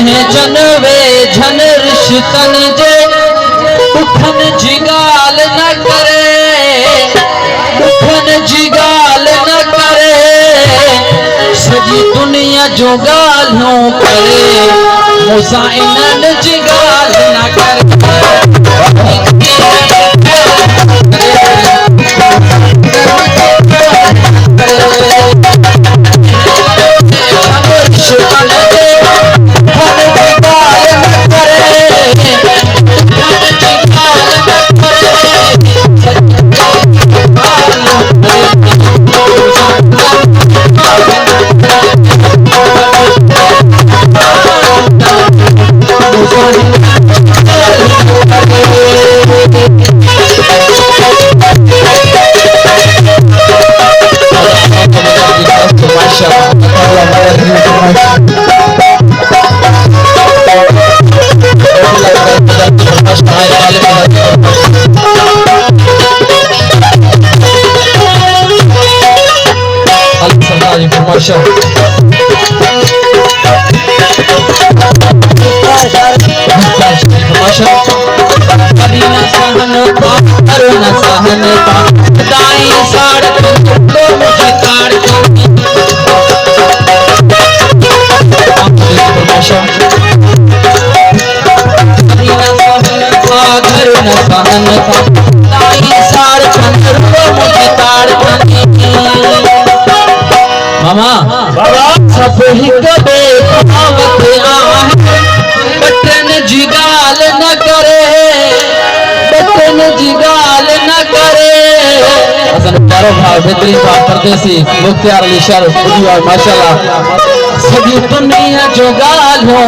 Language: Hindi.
जन वे जन रिश्तन जे उठन जी गाल न करे, उठन जी गाल न करे, सजी दुनिया जो गालियों करे, मूसा इन्हन जी गाल न करे। मामा सब ही कबे खावत आहे, बटन जी गाल न करे, बटन जी गाल न करे। असन प्यारो भाव बेहतरीन भाव परदेसी मुख्तियार अली शर माशाल्लाह सभी दुनिया जो गाल हो